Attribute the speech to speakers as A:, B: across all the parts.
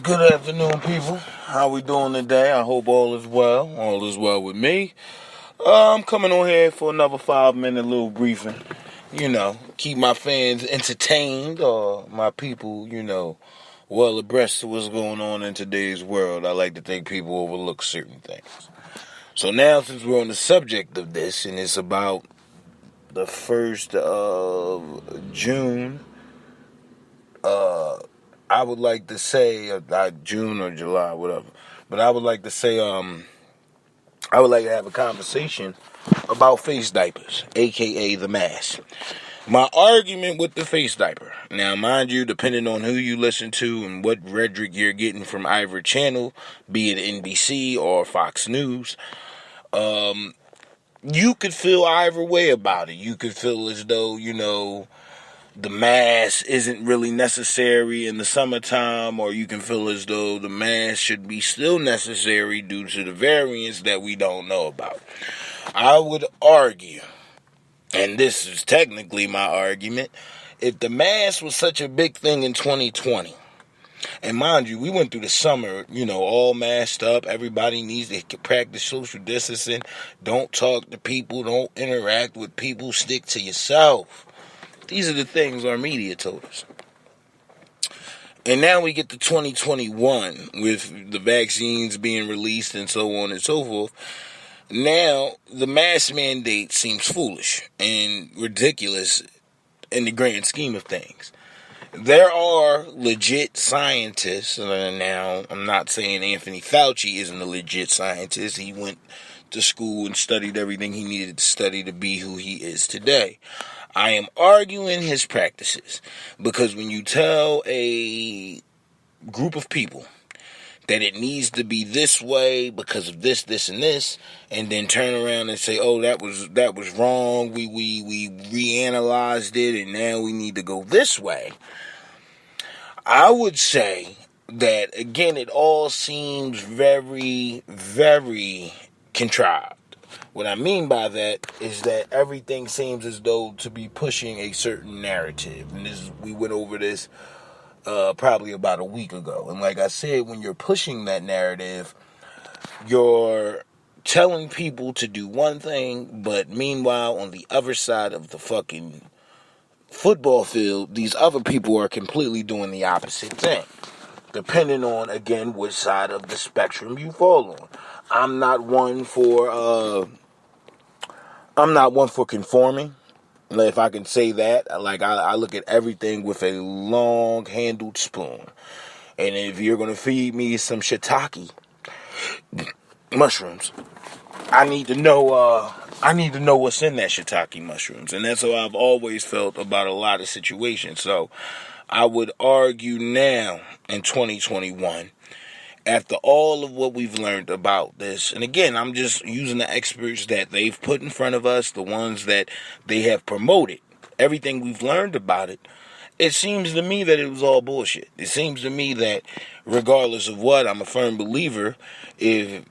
A: Good afternoon, people. How we doing today? I hope all is well. All is well with me. I'm coming on here for another 5-minute little briefing. Keep my fans entertained or my people, well abreast of what's going on in today's world. I like to think people overlook certain things. So now, since we're on the subject of this, and it's about the 1st of June, I would like to say, June or July, whatever. But I would like to say, I would like to have a conversation about face diapers, aka the mask. My argument with the face diaper. Now, mind you, depending on who you listen to and what rhetoric you're getting from either channel, be it NBC or Fox News, you could feel either way about it. You could feel as though, the mask isn't really necessary in the summertime, or you can feel as though the mask should be still necessary due to the variants that we don't know about. I would argue, and this is technically my argument, if the mask was such a big thing in 2020, and mind you, we went through the summer, all masked up. Everybody needs to practice social distancing. Don't talk to people. Don't interact with people. Stick to yourself. These are the things our media told us. And now we get to 2021 with the vaccines being released and so on and so forth. Now, the mask mandate seems foolish and ridiculous in the grand scheme of things. There are legit scientists. Now, I'm not saying Anthony Fauci isn't a legit scientist. He went to school and studied everything he needed to study to be who he is today. I am arguing his practices because when you tell a group of people that it needs to be this way because of this, this, and this, and then turn around and say, "Oh, that was wrong. We reanalyzed it, and now we need to go this way," I would say that again, it all seems very, very contrived. What I mean by that is that everything seems as though to be pushing a certain narrative. And we went over this probably about a week ago. And like I said, when you're pushing that narrative, you're telling people to do one thing, but meanwhile, on the other side of the fucking football field, these other people are completely doing the opposite thing. Depending on, again, which side of the spectrum you fall on. I'm not one for conforming, if I can say that. Like, I look at everything with a long-handled spoon. And if you're going to feed me some shiitake mushrooms, I need to know what's in that shiitake mushrooms. And that's how I've always felt about a lot of situations. So, I would argue now, in 2021, after all of what we've learned about this, and again, I'm just using the experts that they've put in front of us, the ones that they have promoted, everything we've learned about it, it seems to me that it was all bullshit. It seems to me that regardless of what, I'm a firm believer, if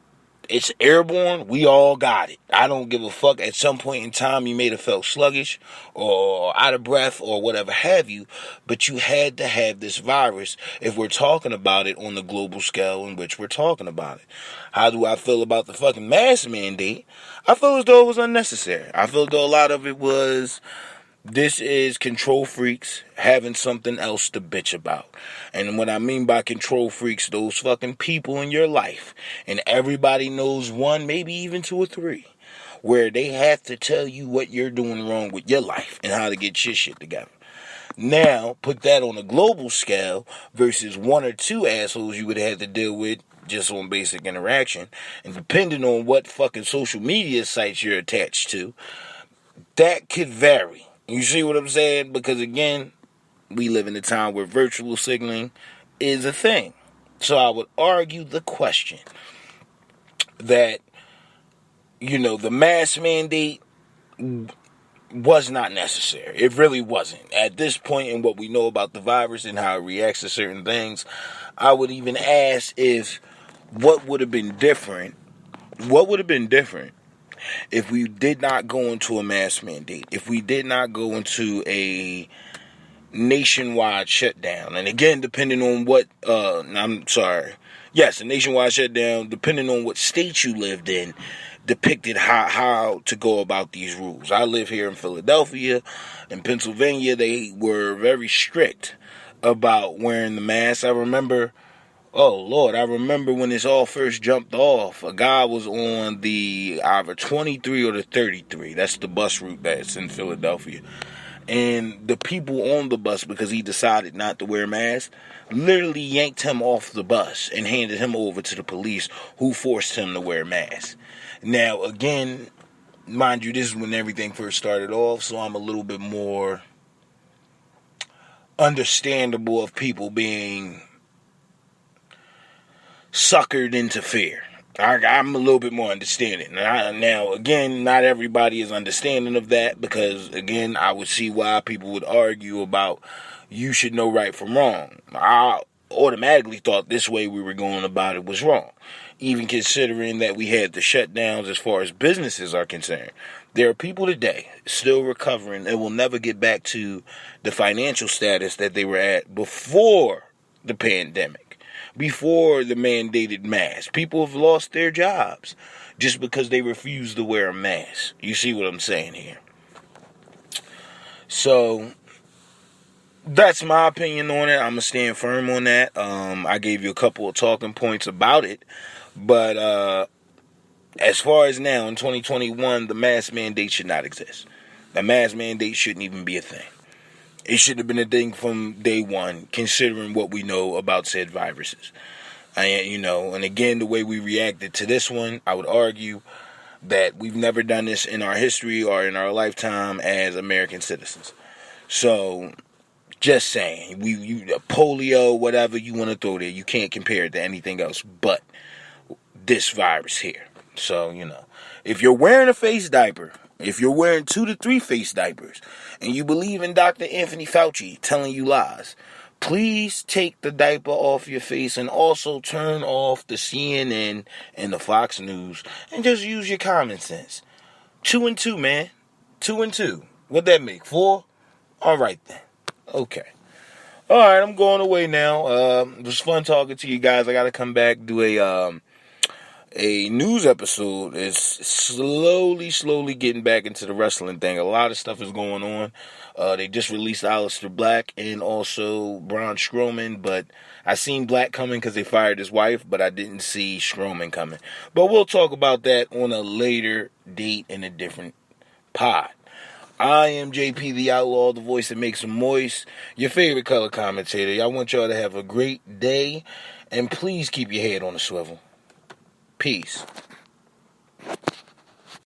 A: it's airborne, we all got it. I don't give a fuck. At some point in time, you may have felt sluggish or out of breath or whatever have you, but you had to have this virus if we're talking about it on the global scale in which we're talking about it. How do I feel about the fucking mask mandate? I feel as though it was unnecessary. I feel as though a lot of it was... This is control freaks having something else to bitch about. And what I mean by control freaks, those fucking people in your life. And everybody knows one, maybe even two or three. Where they have to tell you what you're doing wrong with your life and how to get your shit together. Now, put that on a global scale versus one or two assholes you would have to deal with just on basic interaction. And depending on what fucking social media sites you're attached to, that could vary. You see what I'm saying? Because again, we live in a time where virtual signaling is a thing. So I would argue the question that, the mask mandate was not necessary. It really wasn't. At this point in what we know about the virus and how it reacts to certain things, I would even ask what would have been different if we did not go into a mask mandate, if we did not go into a nationwide shutdown. And again, depending on what, yes, a nationwide shutdown, depending on what state you lived in, depicted how to go about these rules. I live here in Philadelphia. In Pennsylvania, they were very strict about wearing the mask. I remember when this all first jumped off, a guy was on the either 23 or the 33. That's the bus route that's in Philadelphia. And the people on the bus, because he decided not to wear a mask, literally yanked him off the bus and handed him over to the police, who forced him to wear a mask. Now, again, mind you, this is when everything first started off, so I'm a little bit more understandable of people being suckered into fear. I'm a little bit more understanding. Now, again, not everybody is understanding of that, because, again, I would see why people would argue about you should know right from wrong. I automatically thought this way we were going about it was wrong, even considering that we had the shutdowns as far as businesses are concerned. There are people today still recovering and will never get back to the financial status that they were at before the pandemic. Before the mandated mask. People have lost their jobs just because they refuse to wear a mask. You see what I'm saying here? So, that's my opinion on it. I'm going to stand firm on that. I gave you a couple of talking points about it. But as far as now, in 2021, the mask mandate should not exist. The mask mandate shouldn't even be a thing. It should have been a thing from day one, considering what we know about said viruses. And again, the way we reacted to this one, I would argue that we've never done this in our history or in our lifetime as American citizens. So, just saying, polio, whatever you want to throw there, you can't compare it to anything else but this virus here. So, if you're wearing a face diaper, if you're wearing 2 to 3 face diapers, and you believe in Dr. Anthony Fauci telling you lies, please take the diaper off your face and also turn off the CNN and the Fox News and just use your common sense. 2 and 2, man. 2 and 2. What'd that make? 4? All right, then. Okay. All right, I'm going away now. It was fun talking to you guys. I got to come back, do a news episode. Is slowly getting back into the wrestling thing. A lot of stuff is going on. They just released Aleister Black and also Braun Strowman, but I seen Black coming because they fired his wife, but I didn't see Strowman coming. But we'll talk about that on a later date in a different pod. I am JP the Outlaw, the voice that makes them moist, your favorite color commentator. I want y'all to have a great day, and please keep your head on the swivel. Peace.